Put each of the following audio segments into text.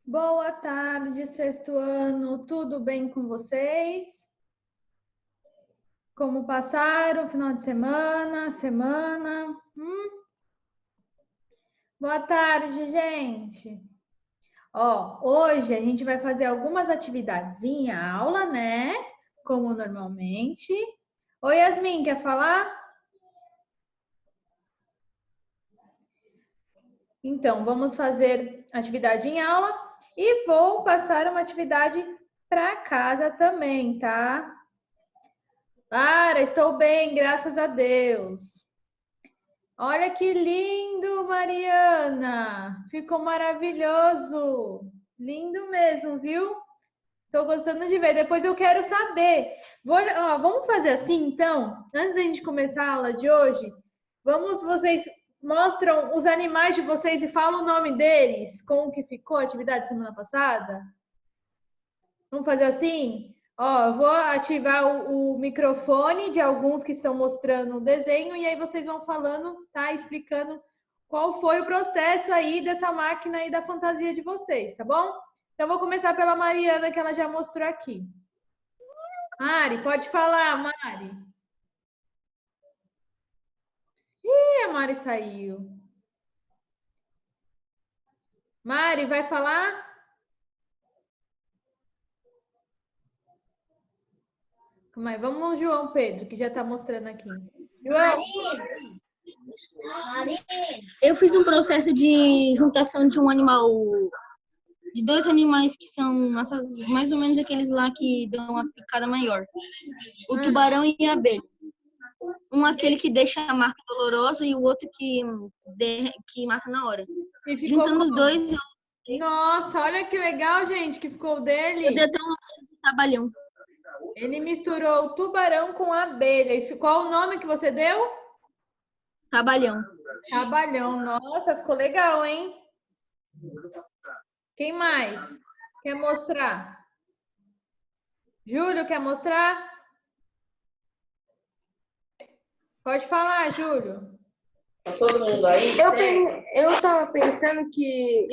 Boa tarde, sexto ano. Tudo bem com vocês? Como passaram o final de semana? Boa tarde, gente. Hoje a gente vai fazer algumas atividades em aula, né? Como normalmente. Oi, Yasmin, quer falar? Então, vamos fazer atividade em aula e vou passar uma atividade para casa também, tá? Lara, estou bem, graças a Deus. Olha que lindo, Mariana! Ficou maravilhoso! Lindo mesmo, viu? Estou gostando de ver. Depois eu quero saber. Vamos fazer assim, então? Antes da gente começar a aula de hoje, vocês mostram os animais de vocês e falam o nome deles, como que ficou a atividade semana passada? Vamos fazer assim? Eu vou ativar o microfone de alguns que estão mostrando o desenho e aí vocês vão falando, tá? Explicando qual foi o processo aí dessa máquina aí da fantasia de vocês, tá bom? Então, eu vou começar pela Mariana, que ela já mostrou aqui. Mari, pode falar, Mari. Ih, a Mari saiu. Mari, vai falar? Calma aí, vamos, João Pedro, que já está mostrando aqui. João, eu fiz um processo de juntação de um animal, de dois animais que são mais ou menos aqueles lá que dão uma picada maior. O tubarão e a abelha. Um aquele que deixa a marca dolorosa e o outro que mata na hora. Juntando os dois, nossa, olha que legal, gente, que ficou dele. Eu dei até um trabalhão. Ele misturou o tubarão com a abelha. E qual o nome que você deu? Trabalhão. Trabalhão. Nossa, ficou legal, hein? Quem mais quer mostrar? Júlio, quer mostrar? Pode falar, Júlio. Tá todo mundo aí? Eu tava pensando que...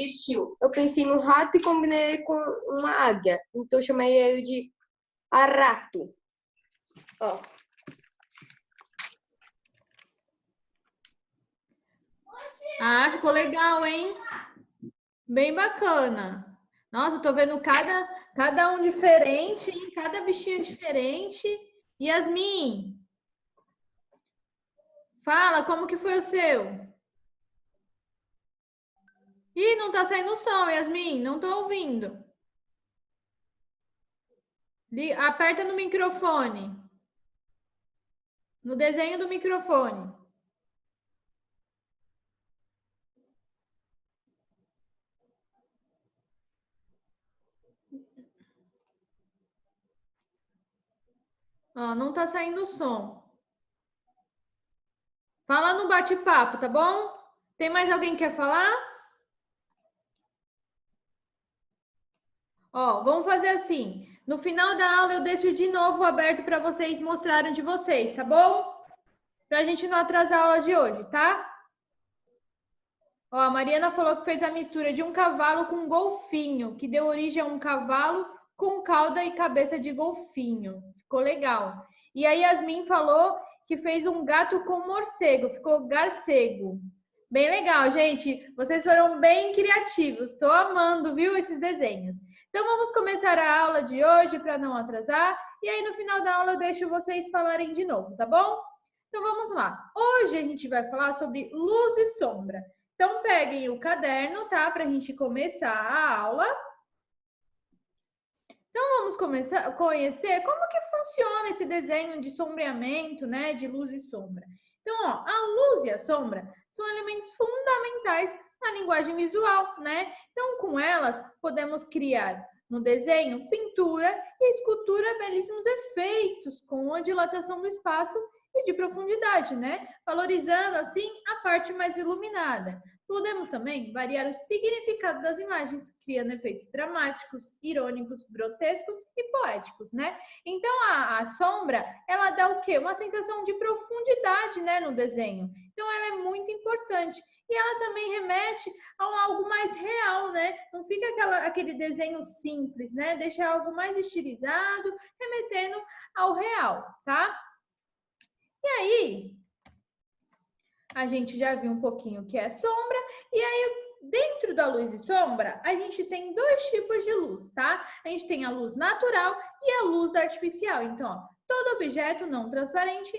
Eu pensei no rato e combinei com uma águia. Então, eu chamei ele de Arato. Ó. Ah, ficou legal, hein? Bem bacana. Nossa, eu tô vendo cada um diferente, hein? Cada bichinho diferente. Yasmin, fala, como que foi o seu? Ih, não tá saindo som, Yasmin, não tô ouvindo. Aperta no microfone. No desenho do microfone. Não tá saindo som. Fala no bate-papo, tá bom? Tem mais alguém que quer falar? Vamos fazer assim. No final da aula eu deixo de novo aberto para vocês mostrarem de vocês, tá bom? Pra gente não atrasar a aula de hoje, tá? A Mariana falou que fez a mistura de um cavalo com um golfinho, que deu origem a um cavalo com cauda e cabeça de golfinho. Ficou legal. E a Yasmin falou que fez um gato com morcego, ficou garcego. Bem legal, gente. Vocês foram bem criativos. Estou amando, viu, esses desenhos. Então, vamos começar a aula de hoje para não atrasar. E aí, no final da aula, eu deixo vocês falarem de novo, tá bom? Então, vamos lá. Hoje a gente vai falar sobre luz e sombra. Então, peguem o caderno, tá? Para a gente começar a aula. Então, vamos começar a conhecer como que funciona esse desenho de sombreamento, né? De luz e sombra. Então, a luz e a sombra são elementos fundamentais na linguagem visual, né? Então, com elas, podemos criar no desenho, pintura e escultura belíssimos efeitos com a dilatação do espaço e de profundidade, né? Valorizando, assim, a parte mais iluminada. Podemos também variar o significado das imagens, criando efeitos dramáticos, irônicos, grotescos e poéticos, né? Então, a sombra, ela dá o quê? Uma sensação de profundidade, né, no desenho. Então, ela é muito importante. E ela também remete a algo mais real, né? Não fica aquele desenho simples, né? Deixa algo mais estilizado, remetendo ao real, tá? E aí, a gente já viu um pouquinho o que é sombra, e aí dentro da luz e sombra, a gente tem dois tipos de luz, tá? A gente tem a luz natural e a luz artificial. Então, ó, todo objeto não transparente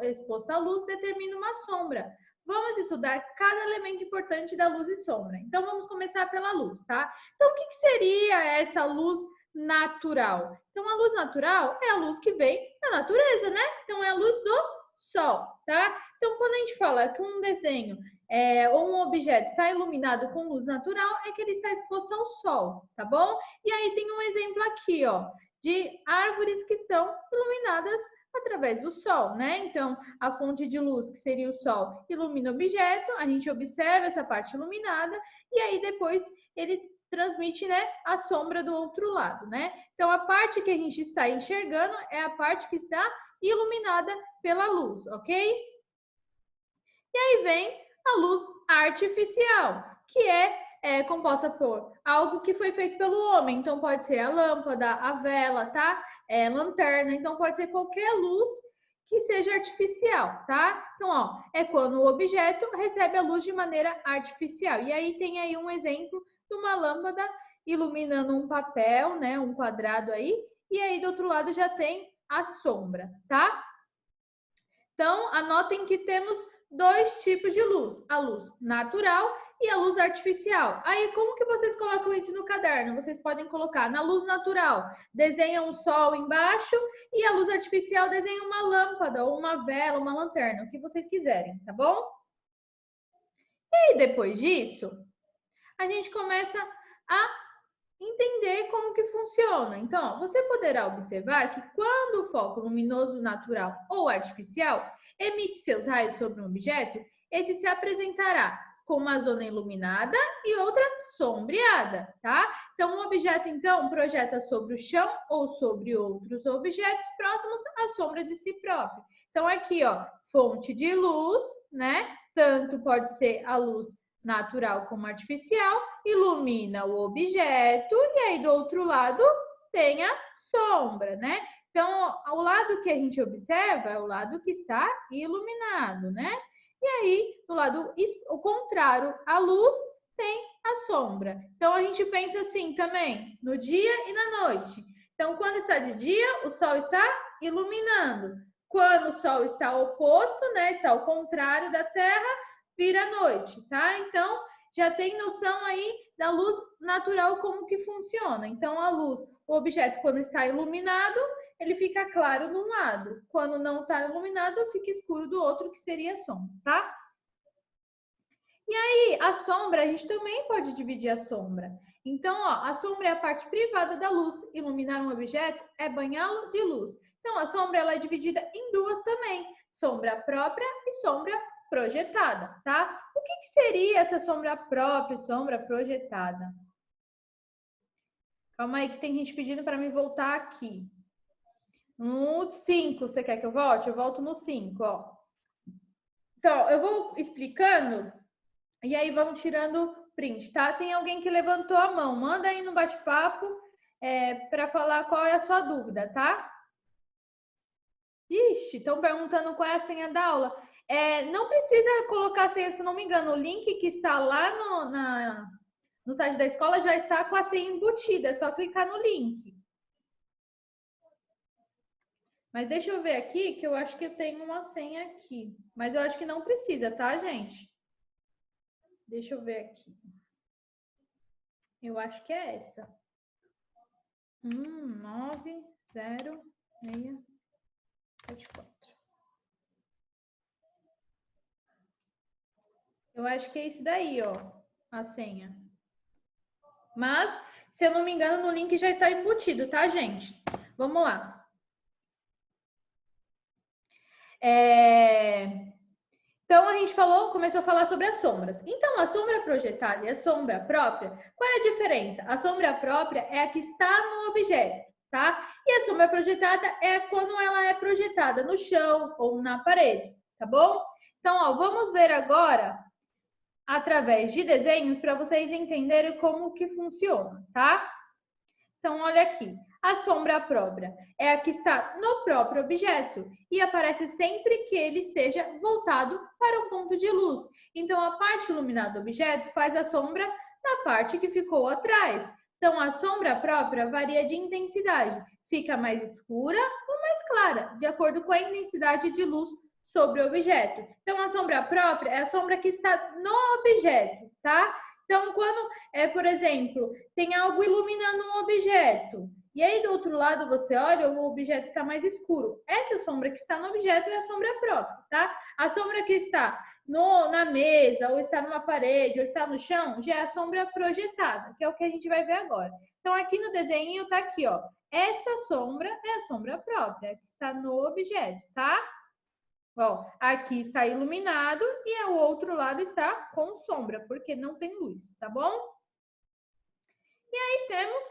exposto à luz determina uma sombra. Vamos estudar cada elemento importante da luz e sombra. Então, vamos começar pela luz, tá? Então, o que seria essa luz natural? Então, a luz natural é a luz que vem da natureza, né? Então, é a luz do sol, tá? Então, quando a gente fala que um desenho ou um objeto está iluminado com luz natural, é que ele está exposto ao sol, tá bom? E aí tem um exemplo aqui, ó, de árvores que estão iluminadas através do sol, né? Então, a fonte de luz, que seria o sol, ilumina o objeto, a gente observa essa parte iluminada e aí depois ele transmite, né, a sombra do outro lado, né? Então, a parte que a gente está enxergando é a parte que está iluminada pela luz, ok? E aí vem a luz artificial, que é composta por algo que foi feito pelo homem. Então, pode ser a lâmpada, a vela, tá? Lanterna. Então, pode ser qualquer luz que seja artificial, tá? Então, ó, é quando o objeto recebe a luz de maneira artificial. E aí tem aí um exemplo de uma lâmpada iluminando um papel, né? Um quadrado aí. E aí, do outro lado, já tem a sombra, tá? Então, anotem que temos dois tipos de luz, a luz natural e a luz artificial. Aí, como que vocês colocam isso no caderno? Vocês podem colocar na luz natural, desenha um sol embaixo, e a luz artificial desenha uma lâmpada, ou uma vela, uma lanterna, o que vocês quiserem, tá bom? E aí, depois disso, a gente começa a entender como que funciona. Então, você poderá observar que quando o foco luminoso natural ou artificial emite seus raios sobre um objeto, esse se apresentará com uma zona iluminada e outra sombreada, tá? Então, um objeto, então, projeta sobre o chão ou sobre outros objetos próximos à sombra de si próprio. Então, aqui, ó, fonte de luz, né? Tanto pode ser a luz natural como artificial, ilumina o objeto e aí do outro lado tem a sombra, né? Então, ao lado que a gente observa é o lado que está iluminado, né? E aí, do lado o contrário, a luz tem a sombra. Então, a gente pensa assim também, no dia e na noite. Então, quando está de dia, o sol está iluminando. Quando o sol está oposto, né, está ao contrário da Terra, vira noite, tá? Então, já tem noção aí da luz natural, como que funciona. Então, a luz, o objeto, quando está iluminado, ele fica claro de um lado. Quando não está iluminado, fica escuro do outro, que seria a sombra, tá? E aí, a sombra, a gente também pode dividir a sombra. Então, ó, a sombra é a parte privada da luz. Iluminar um objeto é banhá-lo de luz. Então, a sombra ela é dividida em duas também. Sombra própria e sombra projetada, tá? O que seria essa sombra própria e sombra projetada? Calma aí que tem gente pedindo para me voltar aqui. No 5, você quer que eu volte? Eu volto no 5, ó. Então, eu vou explicando e aí vamos tirando print, tá? Tem alguém que levantou a mão. Manda aí no bate-papo para falar qual é a sua dúvida, tá? Ixi, estão perguntando qual é a senha da aula. Não precisa colocar a senha, se não me engano. O link que está lá no site da escola já está com a senha embutida. É só clicar no link. Mas deixa eu ver aqui, que eu acho que eu tenho uma senha aqui. Mas eu acho que não precisa, tá, gente? Deixa eu ver aqui. Eu acho que é essa. 1906674. Eu acho que é isso daí, ó, a senha. Mas, se eu não me engano, no link já está embutido, tá, gente? Vamos lá. Então, a gente começou a falar sobre as sombras. Então, a sombra projetada e a sombra própria, qual é a diferença? A sombra própria é a que está no objeto, tá? E a sombra projetada é quando ela é projetada no chão ou na parede, tá bom? Então, ó, vamos ver agora, através de desenhos, para vocês entenderem como que funciona, tá? Então, olha aqui. A sombra própria é a que está no próprio objeto e aparece sempre que ele esteja voltado para um ponto de luz. Então, a parte iluminada do objeto faz a sombra na parte que ficou atrás. Então, a sombra própria varia de intensidade. Fica mais escura ou mais clara, de acordo com a intensidade de luz sobre o objeto. Então, a sombra própria é a sombra que está no objeto, tá? Então, quando, por exemplo, tem algo iluminando um objeto, e aí do outro lado você olha, o objeto está mais escuro. Essa sombra que está no objeto é a sombra própria, tá? A sombra que está na mesa, ou está numa parede, ou está no chão, já é a sombra projetada, que é o que a gente vai ver agora. Então, aqui no desenho tá aqui, ó. Essa sombra é a sombra própria, que está no objeto, tá? Ó, aqui está iluminado e o outro lado está com sombra, porque não tem luz, tá bom? E aí temos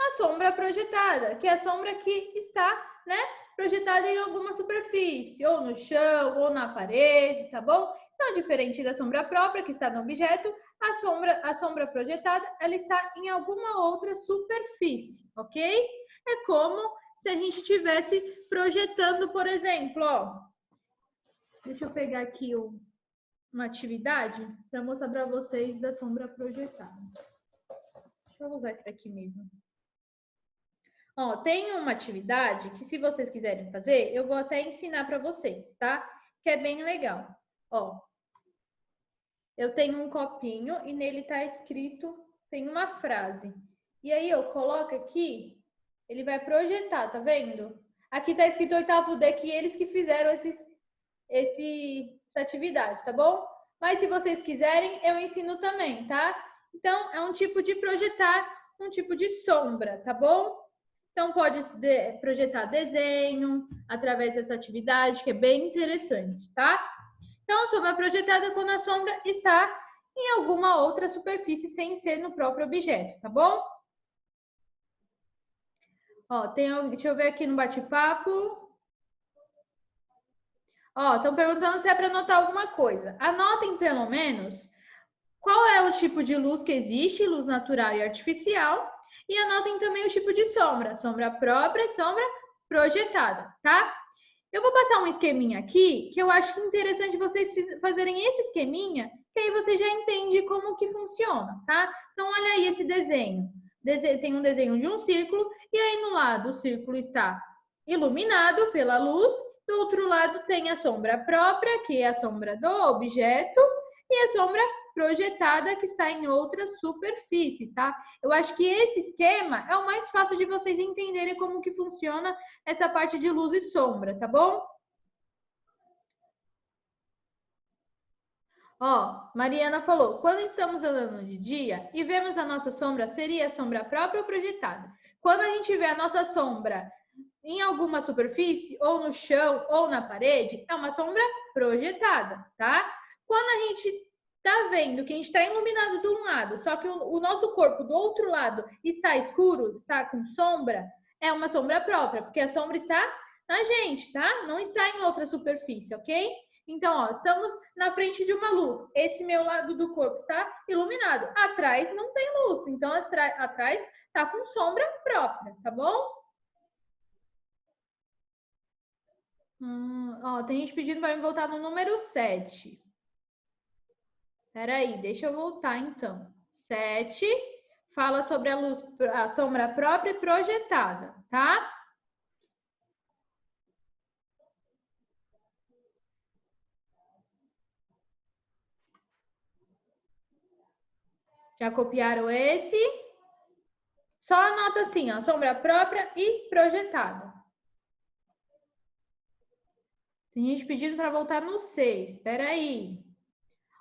a sombra projetada, que é a sombra que está, né, projetada em alguma superfície, ou no chão, ou na parede, tá bom? Então, diferente da sombra própria, que está no objeto, a sombra projetada, ela está em alguma outra superfície, ok? É como se a gente estivesse projetando, por exemplo, ó. Deixa eu pegar aqui uma atividade para mostrar para vocês da sombra projetada. Deixa eu usar esse daqui mesmo. Ó, tem uma atividade que, se vocês quiserem fazer, eu vou até ensinar para vocês, tá? Que é bem legal. Ó, eu tenho um copinho e nele tá escrito, tem uma frase. E aí eu coloco aqui, ele vai projetar, tá vendo? Aqui tá escrito 8º D, que eles que fizeram essa atividade, tá bom? Mas se vocês quiserem, eu ensino também, tá? Então, é um tipo de projetar, um tipo de sombra, tá bom? Então, pode projetar desenho através dessa atividade, que é bem interessante, tá? Então, a sombra projetada é quando a sombra está em alguma outra superfície sem ser no próprio objeto, tá bom? Ó, deixa eu ver aqui no bate-papo. Ó, estão perguntando se é para anotar alguma coisa. Anotem pelo menos qual é o tipo de luz que existe, luz natural e artificial. E anotem também o tipo de sombra, sombra própria e sombra projetada, tá? Eu vou passar um esqueminha aqui, que eu acho interessante vocês fazerem esse esqueminha, que aí você já entende como que funciona, tá? Então, olha aí esse desenho. Tem um desenho de um círculo, e aí no lado o círculo está iluminado pela luz, do outro lado tem a sombra própria, que é a sombra do objeto, e a sombra projetada, que está em outra superfície, tá? Eu acho que esse esquema é o mais fácil de vocês entenderem como que funciona essa parte de luz e sombra, tá bom? Ó, Mariana falou, quando estamos andando de dia e vemos a nossa sombra, seria a sombra própria ou projetada? Quando a gente vê a nossa sombra em alguma superfície, ou no chão, ou na parede, é uma sombra projetada, tá? Quando a gente tá vendo que a gente está iluminado de um lado, só que o nosso corpo do outro lado está escuro, está com sombra, é uma sombra própria, porque a sombra está na gente, tá? Não está em outra superfície, ok? Então, ó, estamos na frente de uma luz. Esse meu lado do corpo está iluminado. Atrás não tem luz, então atrás está com sombra própria, tá bom? Ó, tem gente pedindo para me voltar no número 7. Peraí, deixa eu voltar então. 7 fala sobre a sombra própria e projetada, tá? Já copiaram esse? Só anota assim, ó, sombra própria e projetada. Tem gente pedindo para voltar no 6. Peraí.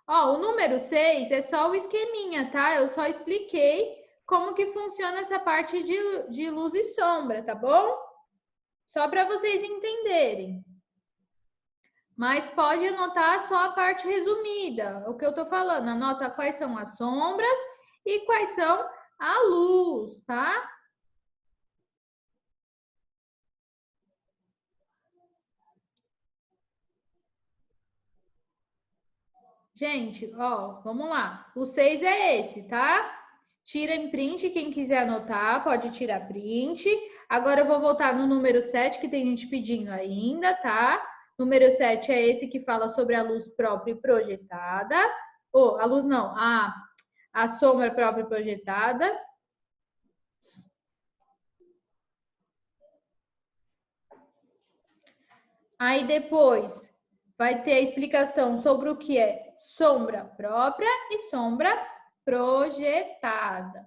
Ó, o número 6 é só o esqueminha, tá? Eu só expliquei como que funciona essa parte de luz e sombra, tá bom? Só para vocês entenderem. Mas pode anotar só a parte resumida, o que eu estou falando. Anota quais são as sombras e quais são a luz, tá? Gente, ó, vamos lá. O 6 é esse, tá? Tira em print, quem quiser anotar, pode tirar print. Agora eu vou voltar no número 7, que tem gente pedindo ainda, tá? Número 7 é esse que fala sobre a luz própria e projetada. Ou, a luz não, a sombra própria e projetada. Aí depois vai ter a explicação sobre o que é sombra própria e sombra projetada.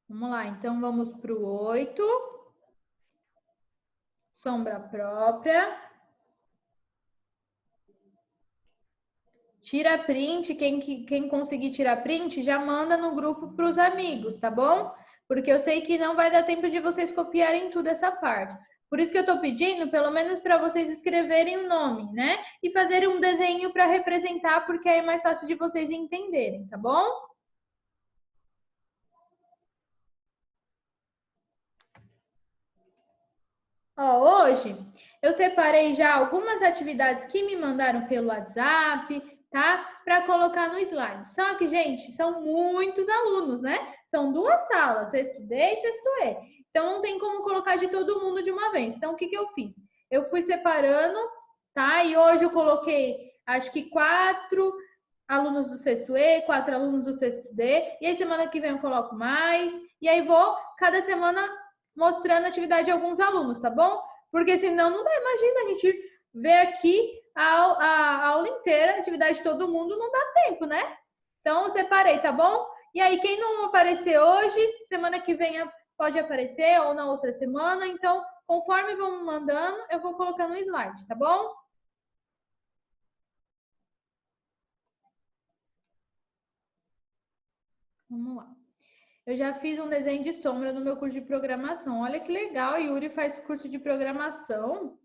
Vamos lá, então vamos para o 8. Sombra própria. Tira print, quem conseguir tirar print, já manda no grupo para os amigos, tá bom? Porque eu sei que não vai dar tempo de vocês copiarem tudo essa parte. Por isso que eu estou pedindo, pelo menos para vocês escreverem o nome, né? E fazerem um desenho para representar, porque aí é mais fácil de vocês entenderem, tá bom? Ó, hoje eu separei já algumas atividades que me mandaram pelo WhatsApp, tá? Para colocar no slide. Só que, gente, são muitos alunos, né? São 2 salas, sexto D e sexto E. Então, não tem como colocar de todo mundo de uma vez. Então, o que que eu fiz? Eu fui separando, tá? E hoje eu coloquei, acho que 4 alunos do sexto E, 4 alunos do sexto D. E aí, semana que vem eu coloco mais. E aí, vou, cada semana, mostrando a atividade de alguns alunos, tá bom? Porque senão não dá, imagina a gente ver aqui a aula inteira, a atividade de todo mundo, não dá tempo, né? Então, eu separei, tá bom? E aí, quem não aparecer hoje, semana que vem pode aparecer, ou na outra semana. Então, conforme vão mandando, eu vou colocando no slide, tá bom? Vamos lá. Eu já fiz um desenho de sombra no meu curso de programação. Olha que legal, Yuri faz curso de programação.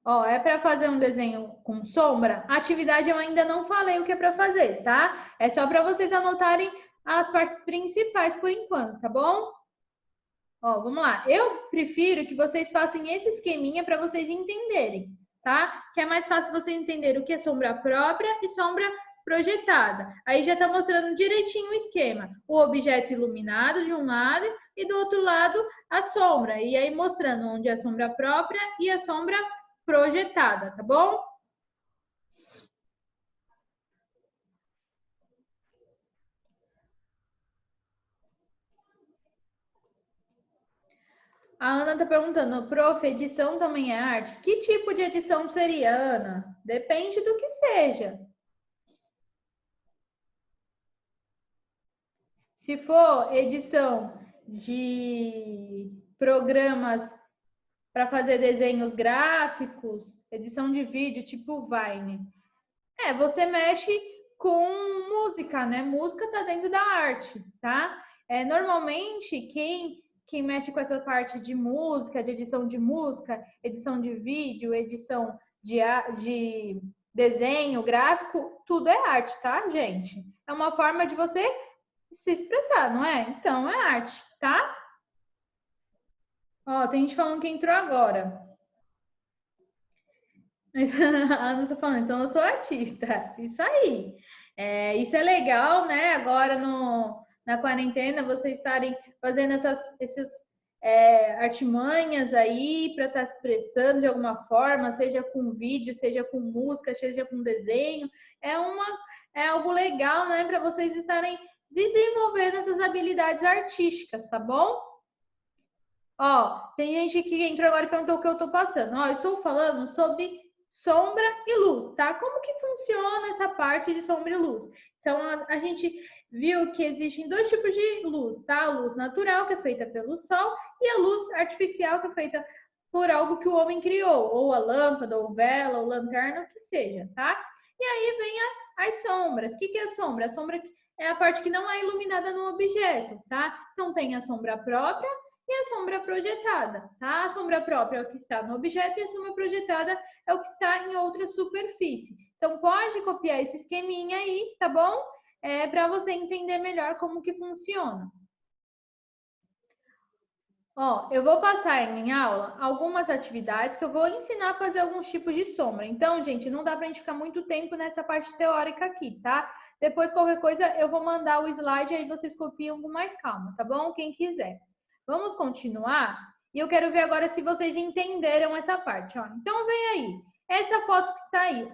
Ó, é para fazer um desenho com sombra? A atividade eu ainda não falei o que é para fazer, tá? É só para vocês anotarem as partes principais por enquanto, tá bom? Ó, vamos lá. Eu prefiro que vocês façam esse esqueminha para vocês entenderem, tá? Que é mais fácil você entender o que é sombra própria e sombra projetada. Aí já tá mostrando direitinho o esquema. O objeto iluminado de um lado e do outro lado a sombra. E aí mostrando onde é a sombra própria e a sombra projetada, tá bom? A Ana tá perguntando, prof, edição também é arte? Que tipo de edição seria, Ana? Depende do que seja. Se for edição de programas para fazer desenhos gráficos, edição de vídeo, tipo Vine, você mexe com música, né? Música tá dentro da arte, tá? Normalmente, quem mexe com essa parte de música, de edição de vídeo, edição de desenho, gráfico, tudo é arte, tá, gente? É uma forma de você se expressar, não é? Então, é arte, tá? Ó, tem gente falando que entrou agora. A Ana tá falando, então eu sou artista. Isso aí. Isso é legal, né? Agora na quarentena, vocês estarem fazendo essas artimanhas aí para estar se expressando de alguma forma, seja com vídeo, seja com música, seja com desenho. É algo legal, né? Para vocês estarem desenvolvendo essas habilidades artísticas, tá bom? Ó, tem gente que entrou agora e perguntou o que eu tô passando. Ó, eu estou falando sobre sombra e luz, tá? Como que funciona essa parte de sombra e luz? Então, a gente viu que existem 2 tipos de luz, tá? A luz natural, que é feita pelo sol, e a luz artificial, que é feita por algo que o homem criou, ou a lâmpada, ou vela, ou lanterna, o que seja, tá? E aí vem as sombras. O que é a sombra? A sombra é a parte que não é iluminada no objeto, tá? Então, tem a sombra própria e a sombra projetada, tá? A sombra própria é o que está no objeto e a sombra projetada é o que está em outra superfície. Então, pode copiar esse esqueminha aí, tá bom? Para você entender melhor como que funciona. Ó, eu vou passar em aula algumas atividades que eu vou ensinar a fazer alguns tipos de sombra. Então, gente, não dá pra gente ficar muito tempo nessa parte teórica aqui, tá? Depois, qualquer coisa, eu vou mandar o slide aí vocês copiam com mais calma, tá bom? Quem quiser. Vamos continuar? E eu quero ver agora se vocês entenderam essa parte, ó. Então, vem aí. Essa foto que está aí,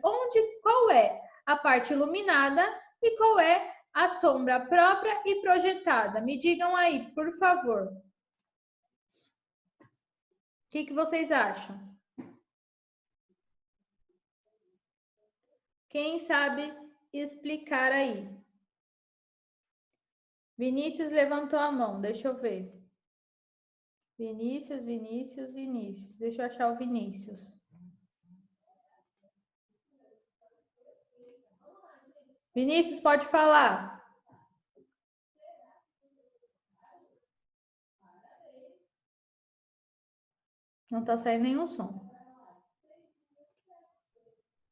qual é a parte iluminada e qual é a sombra própria e projetada? Me digam aí, por favor. O que vocês acham? Quem sabe explicar aí? Vinícius levantou a mão, deixa eu ver. Vinícius. Deixa eu achar o Vinícius. Vinícius, pode falar. Não tá saindo nenhum som.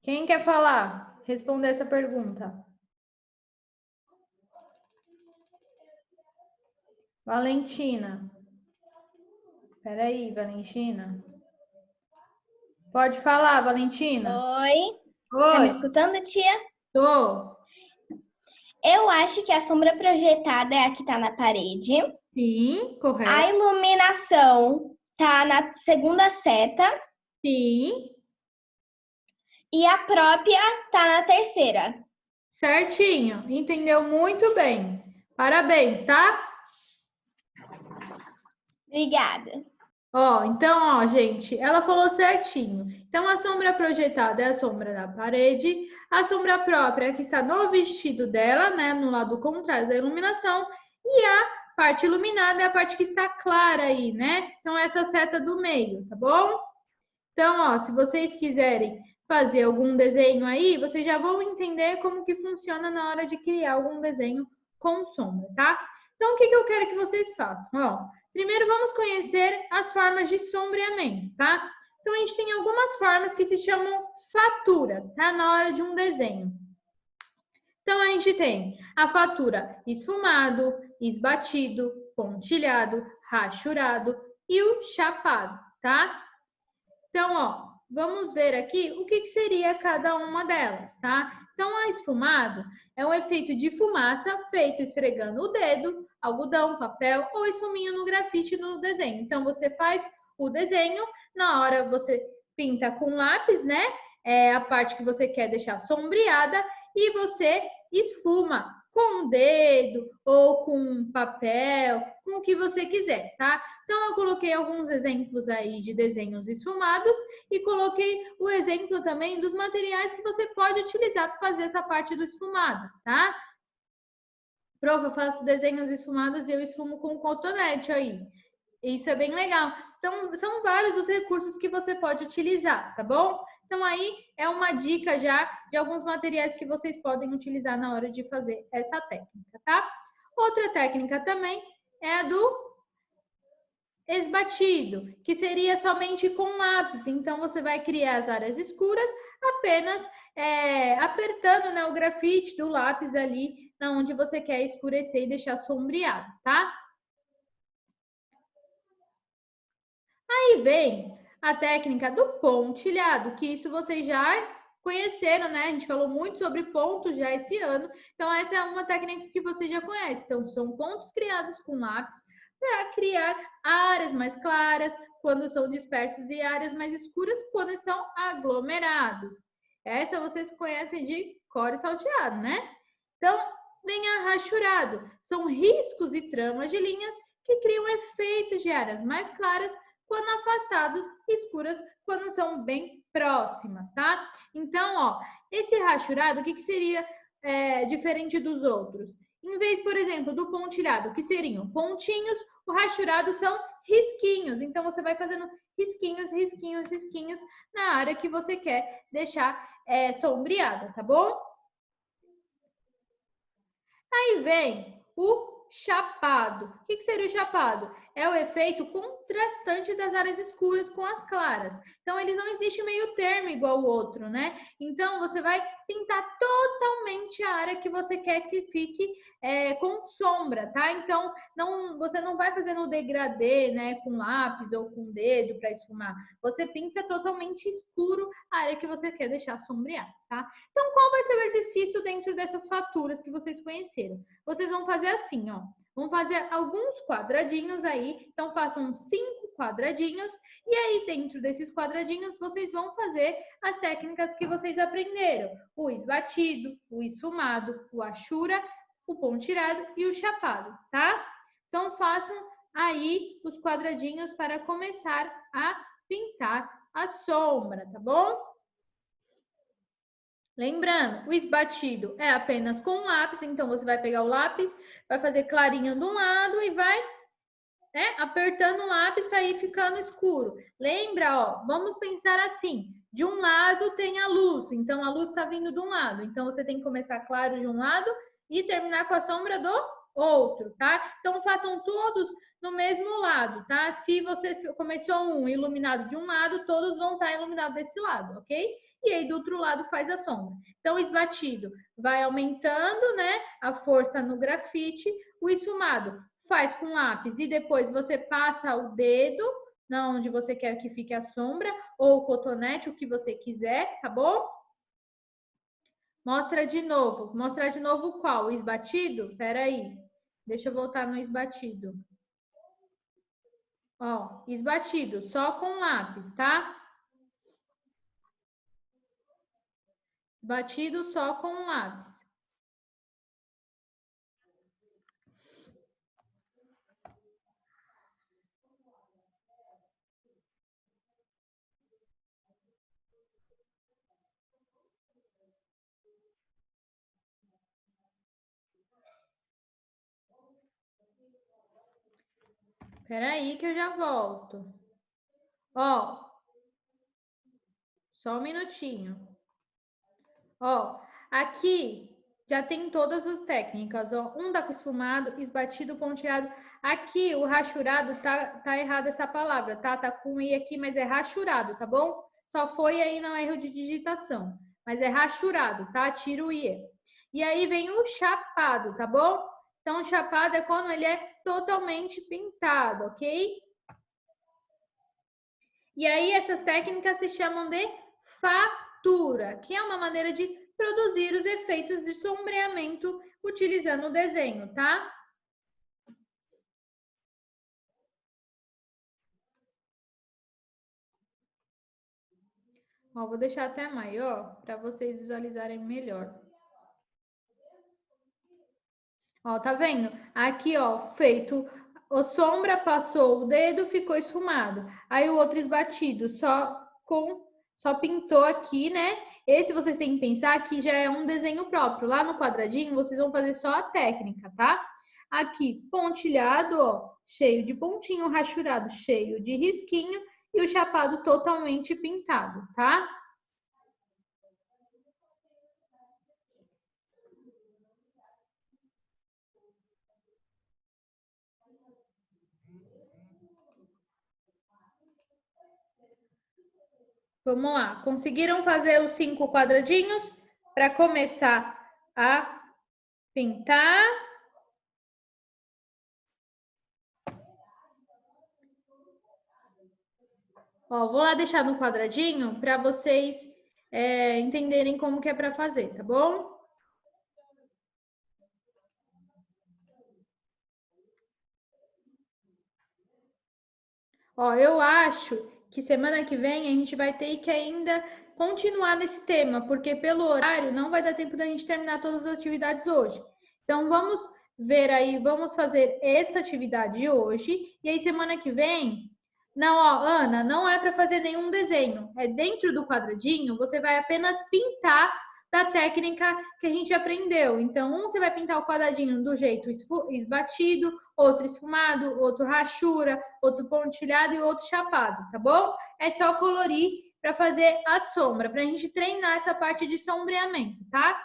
Quem quer falar? Responder essa pergunta. Valentina. Peraí, Valentina. Pode falar, Valentina. Oi. Tá me escutando, tia? Tô. Eu acho que a sombra projetada é a que tá na parede. Sim, correto. A iluminação tá na segunda seta. Sim. E a própria tá na terceira. Certinho. Entendeu muito bem. Parabéns, tá? Obrigada. Ó, então, ó, gente, ela falou certinho. Então, a sombra projetada é a sombra da parede, a sombra própria que está no vestido dela, né, no lado contrário da iluminação, e a parte iluminada é a parte que está clara aí, né? Então, essa seta do meio, tá bom? Então, ó, se vocês quiserem fazer algum desenho aí, vocês já vão entender como que funciona na hora de criar algum desenho com sombra, tá? Então, o que eu quero que vocês façam? Ó, primeiro vamos conhecer as formas de sombreamento, tá? Então, a gente tem algumas formas que se chamam faturas, tá? Na hora de um desenho. Então, a gente tem a fatura esfumado, esbatido, pontilhado, rachurado e o chapado, tá? Então, ó, vamos ver aqui o que seria cada uma delas, tá? Então, a esfumado é um efeito de fumaça feito esfregando o dedo, algodão, papel ou esfuminho no grafite no desenho. Então, você faz o desenho, na hora você pinta com lápis, né? É a parte que você quer deixar sombreada e você esfuma com o dedo ou com papel, com o que você quiser, tá? Então, eu coloquei alguns exemplos aí de desenhos esfumados e coloquei o exemplo também dos materiais que você pode utilizar para fazer essa parte do esfumado, tá? Prof, eu faço desenhos esfumados e eu esfumo com cotonete aí. Isso é bem legal. Então, são vários os recursos que você pode utilizar, tá bom? Então, aí é uma dica já de alguns materiais que vocês podem utilizar na hora de fazer essa técnica, tá? Outra técnica também é a do esbatido, que seria somente com lápis. Então, você vai criar as áreas escuras apenas apertando, né, o grafite do lápis ali, na onde você quer escurecer e deixar sombreado, tá? Aí vem a técnica do pontilhado, que isso vocês já conheceram, né? A gente falou muito sobre pontos já esse ano. Então, essa é uma técnica que vocês já conhecem. Então, são pontos criados com lápis para criar áreas mais claras quando são dispersos e áreas mais escuras quando estão aglomerados. Essa vocês conhecem de cor e salteado, né? Então, vem a rachurado. São riscos e tramas de linhas que criam efeitos de áreas mais claras quando afastados, escuras quando são bem próximas, tá? Então, ó, esse rachurado, o que seria diferente dos outros? Em vez, por exemplo, do pontilhado, que seriam pontinhos, o rachurado são risquinhos. Então, você vai fazendo risquinhos, risquinhos, risquinhos na área que você quer deixar sombreada, tá bom? Aí vem o chapado. O que seria o chapado? é o efeito contrastante das áreas escuras com as claras. Então, ele não existe meio termo igual o outro, né? Então, você vai pintar totalmente a área que você quer que fique com sombra, tá? Então, você não vai fazer no degradê, né, com lápis ou com dedo para esfumar. Você pinta totalmente escuro a área que você quer deixar sombrear, tá? Então, qual vai ser o exercício dentro dessas faturas que vocês conheceram? Vocês vão fazer assim, ó. Vão fazer alguns quadradinhos aí. Então, façam 5 quadradinhos. E aí, dentro desses quadradinhos, vocês vão fazer as técnicas que vocês aprenderam. O esbatido, o esfumado, o achura, o pontilhado e o chapado, tá? Então, façam aí os quadradinhos para começar a pintar a sombra, tá bom? Lembrando, o esbatido é apenas com lápis, então você vai pegar o lápis, vai fazer clarinha de um lado e vai apertando o lápis para ir ficando escuro. Lembra, ó, vamos pensar assim, de um lado tem a luz, então a luz está vindo de um lado, então você tem que começar claro de um lado e terminar com a sombra do outro, tá? Então façam todos no mesmo lado, tá? Se você começou um iluminado de um lado, todos vão estar iluminados desse lado, ok? E aí do outro lado faz a sombra. Então o esbatido vai aumentando, né, a força no grafite, o esfumado faz com lápis e depois você passa o dedo na onde você quer que fique a sombra ou o cotonete, o que você quiser, tá bom? Mostra de novo. Mostrar de novo qual? O esbatido? Espera aí. Deixa eu voltar no esbatido. Ó, esbatido, só com lápis, tá? Batido só com lápis. Espera aí que eu já volto. Ó, só um minutinho. Ó, aqui já tem todas as técnicas, ó. Um dá com esfumado, esbatido, pontilhado. Aqui o rachurado tá errado essa palavra, tá? Tá com i aqui, mas é rachurado, tá bom? Só foi aí no erro de digitação, mas é rachurado, tá? Tira o i. E aí vem o chapado, tá bom? Então o chapado é quando ele é totalmente pintado, ok? E aí essas técnicas se chamam de fatura, que é uma maneira de produzir os efeitos de sombreamento utilizando o desenho, tá? Ó, vou deixar até maior para vocês visualizarem melhor. Ó, tá vendo? Aqui, ó, feito a sombra, passou o dedo, ficou esfumado. Aí o outro esbatido, só pintou aqui, né? Esse vocês têm que pensar que já é um desenho próprio. Lá no quadradinho, vocês vão fazer só a técnica, tá? Aqui, pontilhado, ó, cheio de pontinho, rachurado, cheio de risquinho e o chapado totalmente pintado, tá? Vamos lá, conseguiram fazer os 5 quadradinhos para começar a pintar? Ó, vou lá deixar no quadradinho para vocês entenderem como que é para fazer, tá bom? Ó, eu acho que semana que vem a gente vai ter que ainda continuar nesse tema, porque pelo horário não vai dar tempo da gente terminar todas as atividades hoje. Então vamos ver aí, vamos fazer essa atividade hoje e aí semana que vem. Não, ó, Ana, não é para fazer nenhum desenho. É dentro do quadradinho, você vai apenas pintar da técnica que a gente aprendeu. Então, você vai pintar o quadradinho do jeito esbatido, outro esfumado, outro rachura, outro pontilhado e outro chapado, tá bom? É só colorir para fazer a sombra, para a gente treinar essa parte de sombreamento, tá?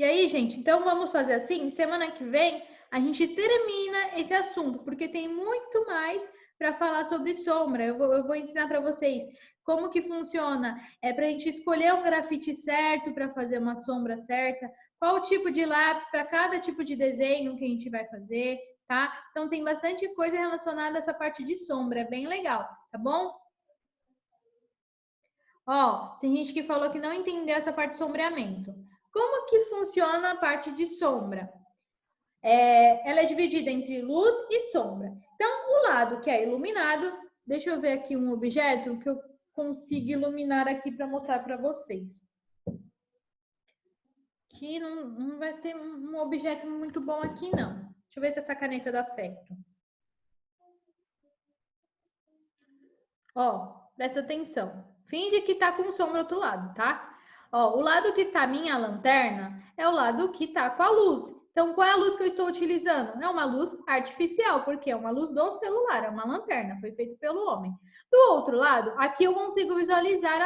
E aí, gente, então vamos fazer assim, semana que vem a gente termina esse assunto, porque tem muito mais para falar sobre sombra. Eu vou ensinar para vocês como que funciona, para a gente escolher um grafite certo para fazer uma sombra certa, qual o tipo de lápis para cada tipo de desenho que a gente vai fazer, tá? Então tem bastante coisa relacionada a essa parte de sombra, é bem legal, tá bom? Ó, tem gente que falou que não entendeu essa parte de sombreamento. Como que funciona a parte de sombra? Ela é dividida entre luz e sombra. Então, o lado que é iluminado, deixa eu ver aqui um objeto que eu consigo iluminar aqui para mostrar para vocês. Que não vai ter um objeto muito bom aqui, não. Deixa eu ver se essa caneta dá certo. Ó, presta atenção. Finge que tá com sombra do outro lado, tá? Ó, o lado que está a minha lanterna é o lado que tá com a luz. Então, qual é a luz que eu estou utilizando? É uma luz artificial, porque é uma luz do celular, é uma lanterna, foi feito pelo homem. Do outro lado, aqui eu consigo visualizar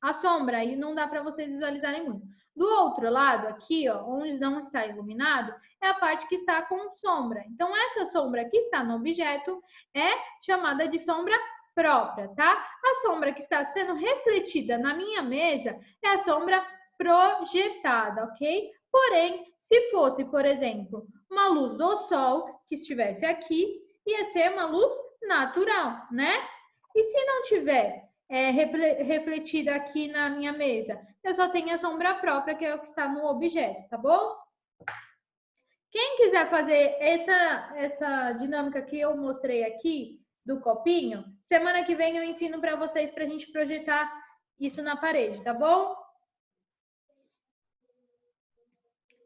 a sombra, e não dá para vocês visualizarem muito. Do outro lado, aqui, ó, onde não está iluminado, é a parte que está com sombra. Então, essa sombra que está no objeto é chamada de sombra própria, tá? A sombra que está sendo refletida na minha mesa é a sombra projetada, ok? Porém, se fosse, por exemplo, uma luz do sol que estivesse aqui, ia ser uma luz natural, né? E se não tiver refletida aqui na minha mesa, eu só tenho a sombra própria, que é o que está no objeto, tá bom? Quem quiser fazer essa dinâmica que eu mostrei aqui, do copinho, semana que vem eu ensino para vocês para a gente projetar isso na parede, tá bom?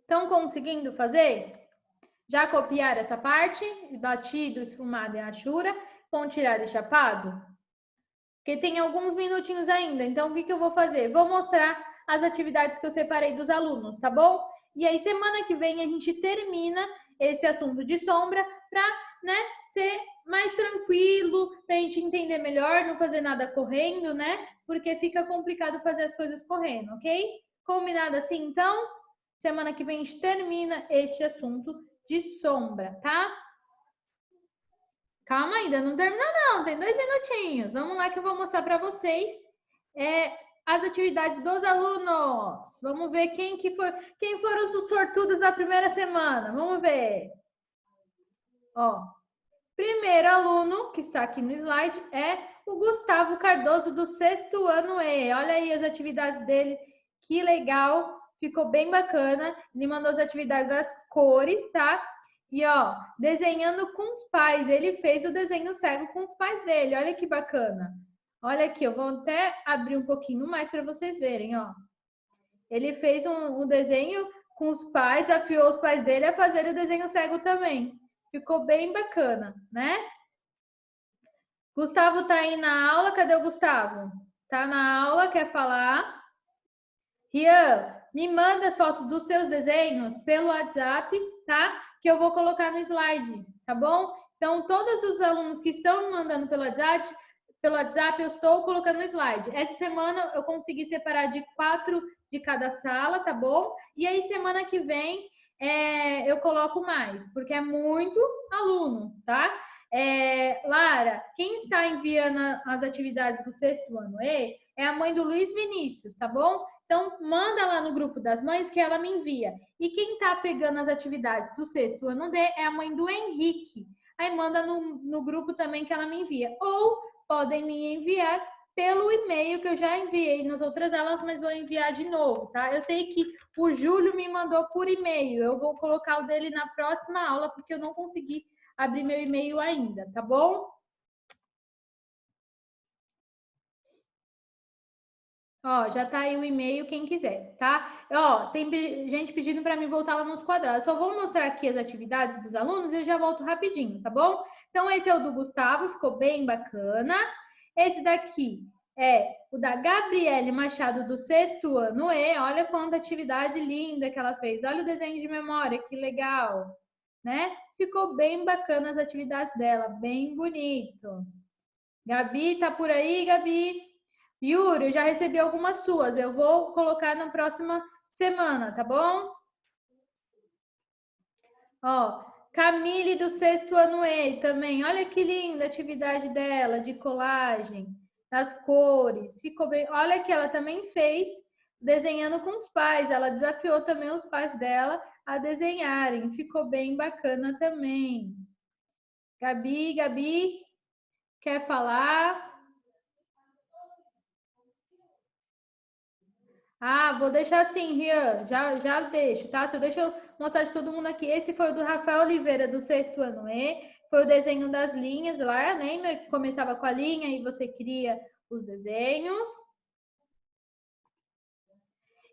Estão conseguindo fazer? Já copiaram essa parte? Batido, esfumado e achura, com tirado e chapado? Porque tem alguns minutinhos ainda, então o que eu vou fazer? Vou mostrar as atividades que eu separei dos alunos, tá bom? E aí, semana que vem, a gente termina esse assunto de sombra para, né, ser mais tranquilo, para a gente entender melhor, não fazer nada correndo, né? Porque fica complicado fazer as coisas correndo, ok? Combinado assim, então? Semana que vem a gente termina este assunto de sombra, tá? Calma ainda, não termina não, tem 2 minutinhos. Vamos lá que eu vou mostrar para vocês as atividades dos alunos. Vamos ver quem foram os sortudos da primeira semana. Vamos ver. Ó, primeiro aluno que está aqui no slide é o Gustavo Cardoso, do 6º ano E. Olha aí as atividades dele, que legal, ficou bem bacana. Ele mandou as atividades das cores, tá? E ó, desenhando com os pais, ele fez o desenho cego com os pais dele, olha que bacana. Olha aqui, eu vou até abrir um pouquinho mais para vocês verem, ó. Ele fez um desenho com os pais, desafiou os pais dele a fazer o desenho cego também. Ficou bem bacana, né? Gustavo tá aí na aula, cadê o Gustavo? Tá na aula, quer falar? Rian, me manda as fotos dos seus desenhos pelo WhatsApp, tá? Que eu vou colocar no slide, tá bom? Então, todos os alunos que estão me mandando pelo WhatsApp, eu estou colocando no slide. Essa semana eu consegui separar de 4 de cada sala, tá bom? E aí, semana que vem, eu coloco mais, porque é muito aluno, tá? Lara, quem está enviando as atividades do 6º ano E é a mãe do Luiz Vinícius, tá bom? Então, manda lá no grupo das mães que ela me envia. E quem tá pegando as atividades do 6º ano D é a mãe do Henrique. Aí manda no grupo também que ela me envia. Ou podem me enviar pelo e-mail que eu já enviei nas outras aulas, mas vou enviar de novo, tá? Eu sei que o Júlio me mandou por e-mail. Eu vou colocar o dele na próxima aula, porque eu não consegui abrir meu e-mail ainda, tá bom? Ó, já tá aí o e-mail, quem quiser, tá? Ó, tem gente pedindo para mim voltar lá nos quadrados. Só vou mostrar aqui as atividades dos alunos e eu já volto rapidinho, tá bom? Então, esse é o do Gustavo, ficou bem bacana. Esse daqui é o da Gabriele Machado, do 6º ano E. Olha quanta atividade linda que ela fez. Olha o desenho de memória, que legal, né? Ficou bem bacana as atividades dela, bem bonito. Gabi, tá por aí, Gabi? Yuri, eu já recebi algumas suas. Eu vou colocar na próxima semana, tá bom? Ó, Camille do 6º ano E também. Olha que linda a atividade dela de colagem, das cores. Ficou bem. Olha que ela também fez desenhando com os pais. Ela desafiou também os pais dela a desenharem. Ficou bem bacana também. Gabi, quer falar? Ah, vou deixar assim, Rian. Já deixo, tá? Deixa eu mostrar de todo mundo aqui. Esse foi o do Rafael Oliveira, do 6º ano E. Foi o desenho das linhas lá, lembra? Que começava com a linha e você cria os desenhos.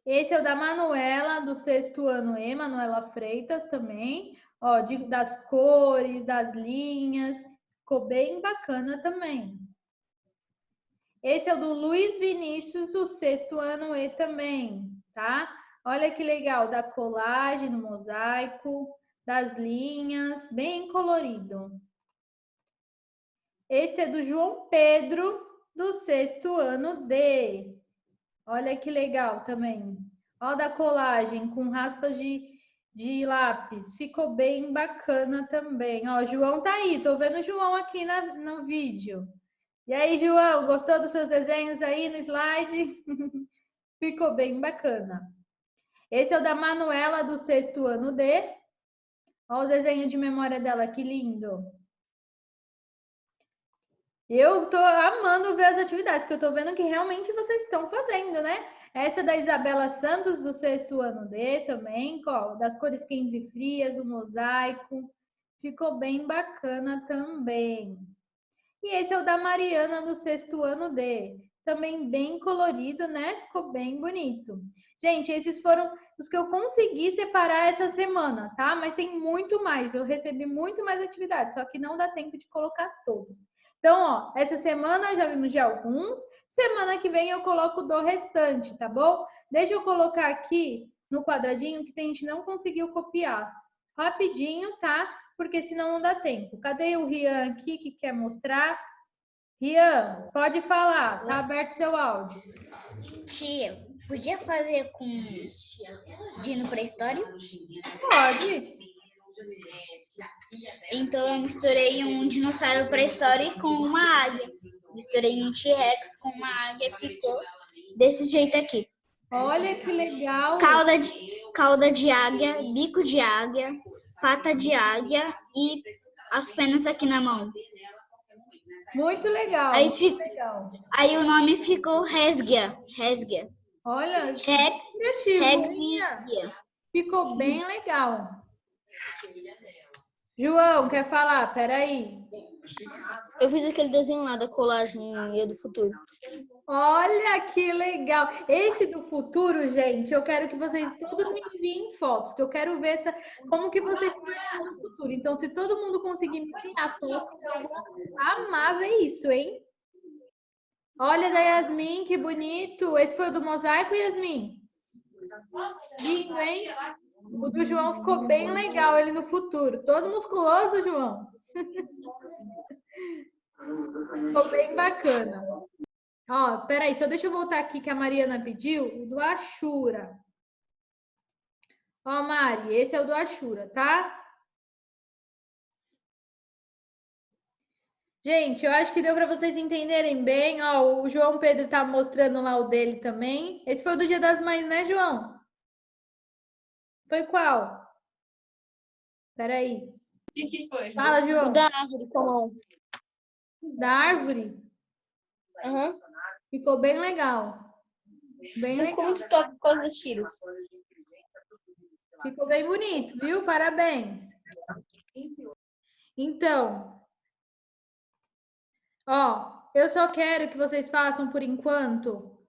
Esse é o da Manuela, do 6º ano E, Manuela Freitas também. Ó, das cores, das linhas. Ficou bem bacana também. Esse é o do Luiz Vinícius, do 6º ano E também, tá? Olha que legal, da colagem no mosaico, das linhas, bem colorido. Esse é do João Pedro, do 6º ano D. Olha que legal também. Ó, da colagem com raspas de lápis. Ficou bem bacana também. Ó, o João tá aí. Tô vendo o João aqui no vídeo. E aí, João, gostou dos seus desenhos aí no slide? Ficou bem bacana. Esse é o da Manuela, do 6º ano D. Olha o desenho de memória dela, que lindo. Eu tô amando ver as atividades, que eu tô vendo que realmente vocês estão fazendo, né? Essa é da Isabela Santos, do 6º ano D também, ó, das cores quentes e frias, o mosaico. Ficou bem bacana também. E esse é o da Mariana, do 6º ano D. Também bem colorido, né? Ficou bem bonito. Gente, esses foram os que eu consegui separar essa semana, tá? Mas tem muito mais. Eu recebi muito mais atividades, só que não dá tempo de colocar todos. Então, ó, essa semana já vimos de alguns. Semana que vem eu coloco do restante, tá bom? Deixa eu colocar aqui no quadradinho que a gente não conseguiu copiar. Rapidinho, tá? Porque senão não dá tempo. Cadê o Rian aqui que quer mostrar? Rian, pode falar, tá aberto seu áudio. Tia, podia fazer com dino pré-histórico? Pode. Então eu misturei um dinossauro pré-histórico com uma águia. Misturei um T-Rex com uma águia e ficou desse jeito aqui. Olha que legal. Cauda de águia, bico de águia, pata de águia e as penas aqui na mão. Muito legal. Legal. Aí o nome ficou Resgia. Olha, Rex e Guia. Ficou bem legal. João, quer falar? Peraí. Eu fiz aquele desenho lá da colagem e do futuro. Olha que legal. Esse do futuro, gente, eu quero que vocês todos me enviem fotos, que eu quero ver como que vocês imaginam no futuro. Então, se todo mundo conseguir me enviar fotos, eu vou amar ver isso, hein? Olha da Yasmin, que bonito. Esse foi o do mosaico, Yasmin? Lindo, hein? O do João ficou bem legal, ele no futuro. Todo musculoso, João. Ficou bem bacana. Ó, peraí, só deixa eu voltar aqui que a Mariana pediu o do Ashura. Ó, Mari, esse é o do Ashura, tá? Gente, eu acho que deu para vocês entenderem bem. Ó, o João Pedro tá mostrando lá o dele também. Esse foi o do Dia das Mães, né, João? Foi qual? Peraí. Fala, João. O da árvore, comum. Da árvore? Uhum. Ficou bem legal. Bem legal. Ficou muito top por causa dos tiros. Ficou bem bonito, viu? Parabéns. Então, ó, eu só quero que vocês façam, por enquanto,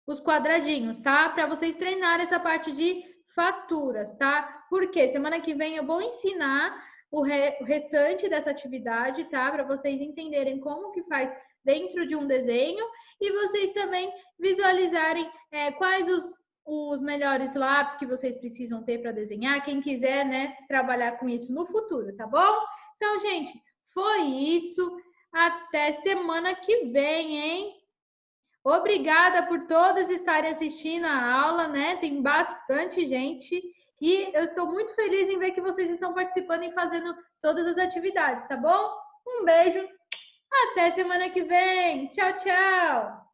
os quadradinhos, tá? Para vocês treinarem essa parte de faturas, tá? Porque semana que vem eu vou ensinar o restante dessa atividade, tá? Para vocês entenderem como que faz dentro de um desenho e vocês também visualizarem quais os melhores lápis que vocês precisam ter para desenhar. Quem quiser, né, trabalhar com isso no futuro, tá bom? Então, gente, foi isso. Até semana que vem, hein? Obrigada por todos estarem assistindo a aula, né? Tem bastante gente. E eu estou muito feliz em ver que vocês estão participando e fazendo todas as atividades, tá bom? Um beijo, até semana que vem. Tchau, tchau!